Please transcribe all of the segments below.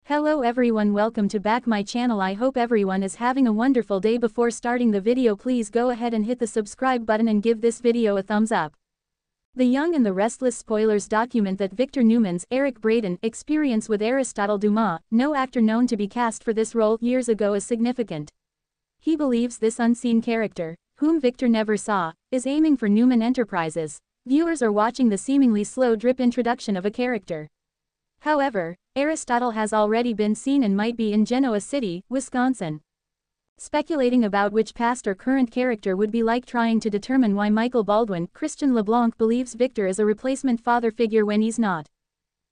Hello everyone, welcome to back my channel. I hope everyone is having a wonderful day. Before starting the video, please go ahead and hit the subscribe button and give this video a thumbs up. The Young and the Restless spoilers document that Victor Newman's Eric Braeden experience with Aristotle Dumas, no actor known to be cast for this role years ago, is significant. He believes this unseen character, whom Victor never saw, is aiming for Newman Enterprises. Viewers are watching the seemingly slow drip introduction of a character. However, Aristotle has already been seen and might be in Genoa City, Wisconsin. Speculating about which past or current character would be like trying to determine why Michael Baldwin, Christian LeBlanc believes Victor is a replacement father figure when he's not.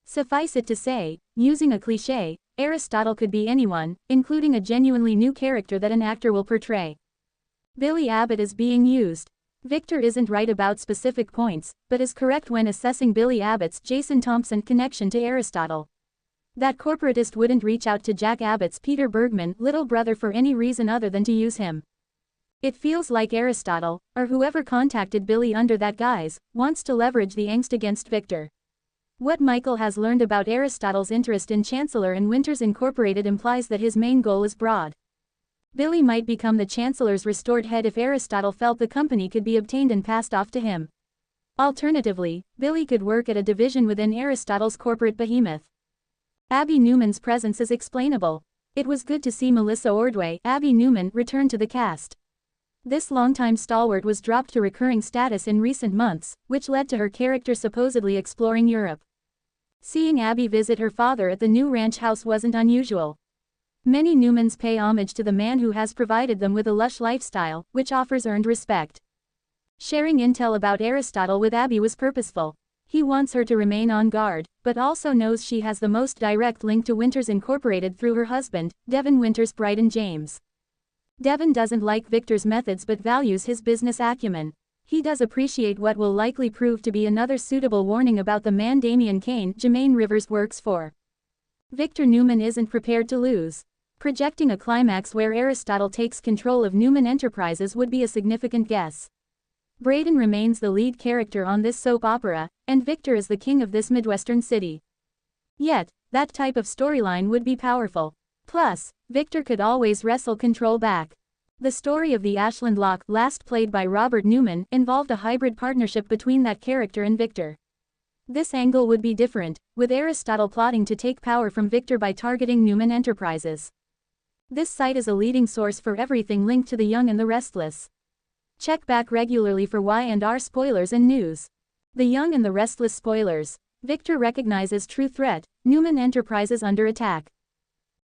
Suffice it to say, using a cliché, Aristotle could be anyone, including a genuinely new character that an actor will portray. Billy Abbott is being used. Victor isn't right about specific points, but is correct when assessing Billy Abbott's Jason Thompson connection to Aristotle. That corporatist wouldn't reach out to Jack Abbott's Peter Bergman, little brother, for any reason other than to use him. It feels like Aristotle, or whoever contacted Billy under that guise, wants to leverage the angst against Victor. What Michael has learned about Aristotle's interest in Chancellor and Winters Incorporated implies that his main goal is broad. Billy might become the Chancellor's restored head if Aristotle felt the company could be obtained and passed off to him. Alternatively, Billy could work at a division within Aristotle's corporate behemoth. Abby Newman's presence is explainable. It was good to see Melissa Ordway, Abby Newman, return to the cast. This longtime stalwart was dropped to recurring status in recent months, which led to her character supposedly exploring Europe. Seeing Abby visit her father at the new ranch house wasn't unusual. Many Newmans pay homage to the man who has provided them with a lush lifestyle, which offers earned respect. Sharing intel about Aristotle with Abby was purposeful. He wants her to remain on guard, but also knows she has the most direct link to Winters Incorporated through her husband, Devin Winters Brighton James. Devin doesn't like Victor's methods but values his business acumen. He does appreciate what will likely prove to be another suitable warning about the man Damian Kane, Jermaine Rivers, works for. Victor Newman isn't prepared to lose. Projecting a climax where Aristotle takes control of Newman Enterprises would be a significant guess. Braeden remains the lead character on this soap opera, and Victor is the king of this Midwestern city. Yet, that type of storyline would be powerful. Plus, Victor could always wrestle control back. The story of the Ashland Lock, last played by Robert Newman, involved a hybrid partnership between that character and Victor. This angle would be different, with Aristotle plotting to take power from Victor by targeting Newman Enterprises. This site is a leading source for everything linked to the Young and the Restless. Check back regularly for Y&R spoilers and news. The Young and the Restless spoilers. Victor recognizes true threat, Newman Enterprises under attack.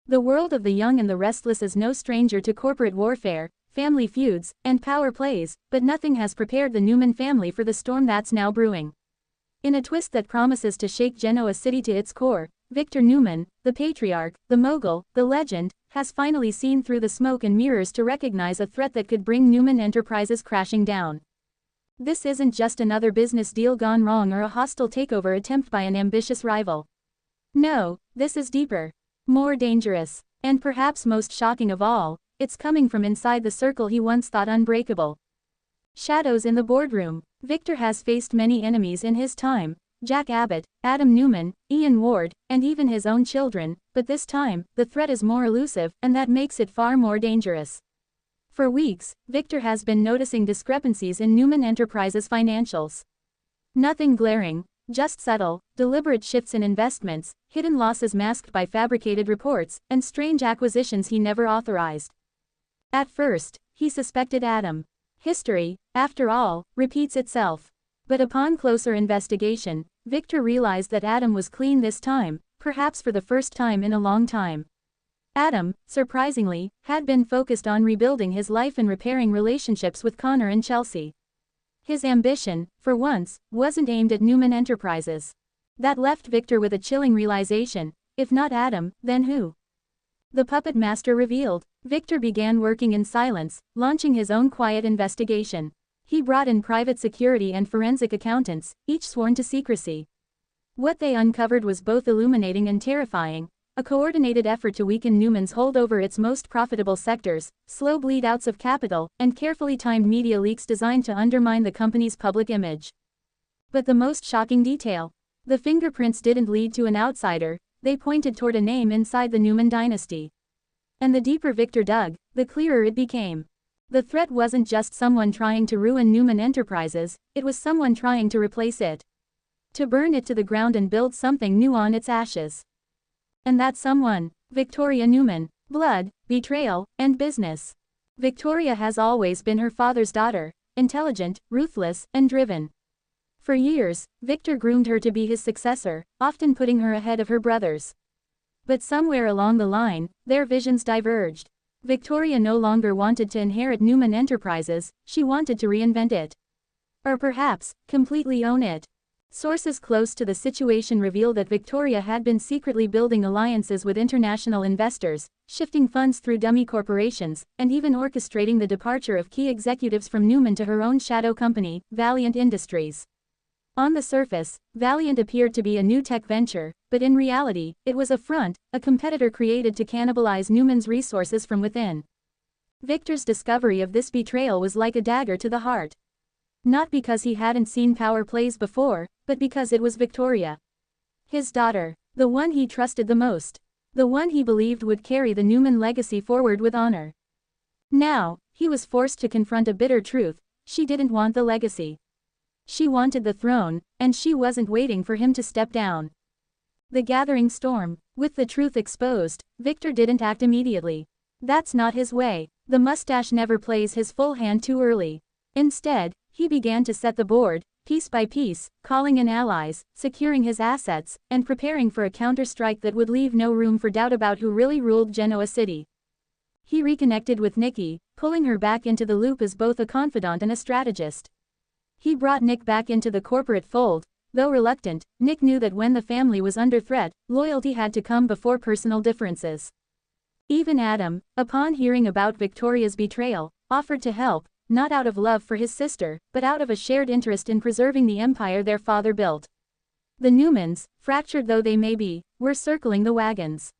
The world of the Young and the Restless is no stranger to corporate warfare, family feuds, and power plays, but nothing has prepared the Newman family for the storm that's now brewing. In a twist that promises to shake Genoa City to its core, Victor Newman, the patriarch, the mogul, the legend, has finally seen through the smoke and mirrors to recognize a threat that could bring Newman Enterprises crashing down. This isn't just another business deal gone wrong or a hostile takeover attempt by an ambitious rival. No, this is deeper, more dangerous, and perhaps most shocking of all, it's coming from inside the circle he once thought unbreakable. Shadows in the boardroom. Victor has faced many enemies in his time. Jack Abbott, Adam Newman, Ian Ward, and even his own children, but this time, the threat is more elusive, and that makes it far more dangerous. For weeks, Victor has been noticing discrepancies in Newman Enterprises' financials. Nothing glaring, just subtle, deliberate shifts in investments, hidden losses masked by fabricated reports, and strange acquisitions he never authorized. At first, he suspected Adam. History, after all, repeats itself. But upon closer investigation, Victor realized that Adam was clean this time, perhaps for the first time in a long time. Adam, surprisingly, had been focused on rebuilding his life and repairing relationships with Connor and Chelsea. His ambition, for once, wasn't aimed at Newman Enterprises. That left Victor with a chilling realization: if not Adam, then who? The puppet master revealed. Victor began working in silence, launching his own quiet investigation. He brought in private security and forensic accountants, each sworn to secrecy. What they uncovered was both illuminating and terrifying: a coordinated effort to weaken Newman's hold over its most profitable sectors, slow bleed-outs of capital, and carefully timed media leaks designed to undermine the company's public image. But the most shocking detail: the fingerprints didn't lead to an outsider, they pointed toward a name inside the Newman dynasty. And the deeper Victor dug, the clearer it became. The threat wasn't just someone trying to ruin Newman Enterprises, it was someone trying to replace it. To burn it to the ground and build something new on its ashes. And that someone, Victoria Newman. Blood, betrayal, and business. Victoria has always been her father's daughter, intelligent, ruthless, and driven. For years, Victor groomed her to be his successor, often putting her ahead of her brothers. But somewhere along the line, their visions diverged. Victoria no longer wanted to inherit Newman Enterprises, she wanted to reinvent it. Or perhaps, completely own it. Sources close to the situation reveal that Victoria had been secretly building alliances with international investors, shifting funds through dummy corporations, and even orchestrating the departure of key executives from Newman to her own shadow company, Valiant Industries. On the surface, Valiant appeared to be a new tech venture, but in reality, it was a front, a competitor created to cannibalize Newman's resources from within. Victor's discovery of this betrayal was like a dagger to the heart. Not because he hadn't seen power plays before, but because it was Victoria. His daughter, the one he trusted the most. The one he believed would carry the Newman legacy forward with honor. Now, he was forced to confront a bitter truth: she didn't want the legacy. She wanted the throne, and she wasn't waiting for him to step down. The gathering storm. With the truth exposed, Victor didn't act immediately. That's not his way. The mustache never plays his full hand too early. Instead, he began to set the board, piece by piece, calling in allies, securing his assets, and preparing for a counter-strike that would leave no room for doubt about who really ruled Genoa City. He reconnected with Nikki, pulling her back into the loop as both a confidant and a strategist. He brought Nick back into the corporate fold. Though reluctant, Nick knew that when the family was under threat, loyalty had to come before personal differences. Even Adam, upon hearing about Victoria's betrayal, offered to help, not out of love for his sister, but out of a shared interest in preserving the empire their father built. The Newmans, fractured though they may be, were circling the wagons.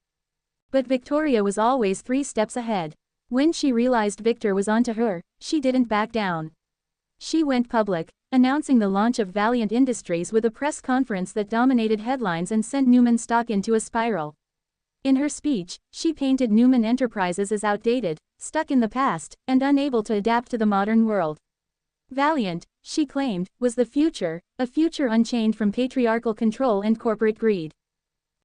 But Victoria was always 3 steps ahead. When she realized Victor was onto her, she didn't back down. She went public, announcing the launch of Valiant Industries with a press conference that dominated headlines and sent Newman stock into a spiral. In her speech, she painted Newman Enterprises as outdated, stuck in the past, and unable to adapt to the modern world. Valiant, she claimed, was the future, a future unchained from patriarchal control and corporate greed.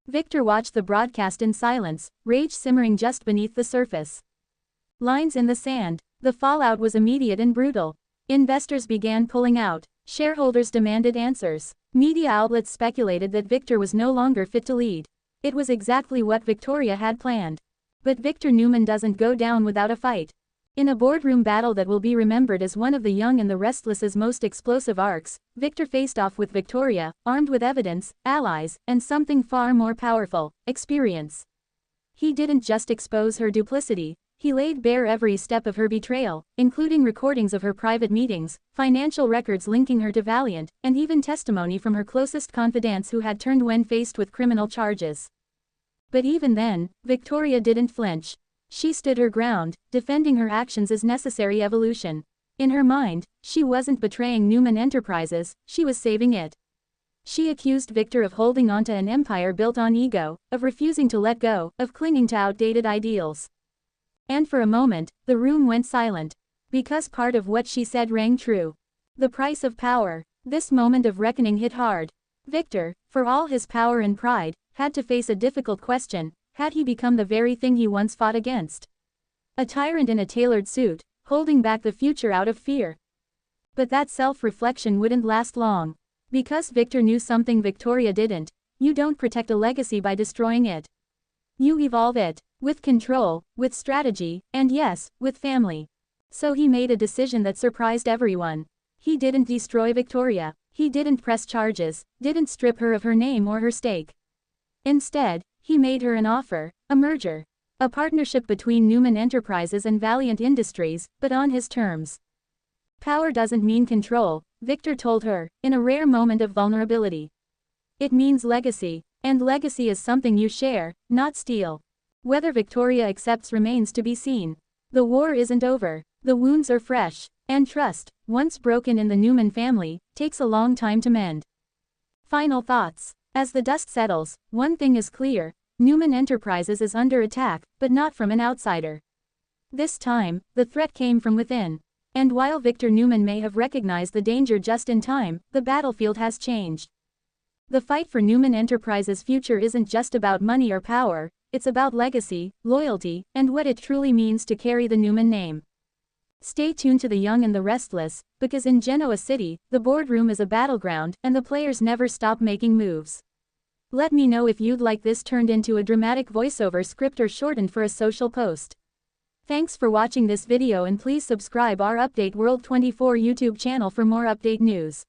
Victor watched the broadcast in silence, rage simmering just beneath the surface. Lines in the sand. The fallout was immediate and brutal. Investors began pulling out. Shareholders demanded answers. Media outlets speculated that Victor was no longer fit to lead. It was exactly what Victoria had planned. But Victor Newman doesn't go down without a fight. In a boardroom battle that will be remembered as one of the Young and the Restless's most explosive arcs, Victor faced off with Victoria, armed with evidence, allies, and something far more powerful: experience. He didn't just expose her duplicity, he laid bare every step of her betrayal, including recordings of her private meetings, financial records linking her to Valiant, and even testimony from her closest confidants who had turned when faced with criminal charges. But even then, Victoria didn't flinch. She stood her ground, defending her actions as necessary evolution. In her mind, she wasn't betraying Newman Enterprises, she was saving it. She accused Victor of holding onto an empire built on ego, of refusing to let go, of clinging to outdated ideals. And for a moment, the room went silent. Because part of what she said rang true. The price of power. This moment of reckoning hit hard. Victor, for all his power and pride, had to face a difficult question: had he become the very thing he once fought against? A tyrant in a tailored suit, holding back the future out of fear. But that self-reflection wouldn't last long. Because Victor knew something Victoria didn't: you don't protect a legacy by destroying it. You evolve it. With control, with strategy, and yes, with family. So he made a decision that surprised everyone. He didn't destroy Victoria. He didn't press charges, didn't strip her of her name or her stake. Instead, he made her an offer, a merger. A partnership between Newman Enterprises and Valiant Industries, but on his terms. Power doesn't mean control, Victor told her, in a rare moment of vulnerability. It means legacy, and legacy is something you share, not steal. Whether Victoria accepts remains to be seen. The war isn't over, the wounds are fresh, and trust, once broken in the Newman family, takes a long time to mend. Final thoughts. As the dust settles, one thing is clear: Newman Enterprises is under attack, but not from an outsider. This time, the threat came from within. And while Victor Newman may have recognized the danger just in time, the battlefield has changed. The fight for Newman Enterprises' future isn't just about money or power, it's about legacy, loyalty, and what it truly means to carry the Newman name. Stay tuned to The Young and the Restless, because in Genoa City, the boardroom is a battleground, and the players never stop making moves. Let me know if you'd like this turned into a dramatic voiceover script or shortened for a social post. Thanks for watching this video, and please subscribe our Update World 24 YouTube channel for more update news.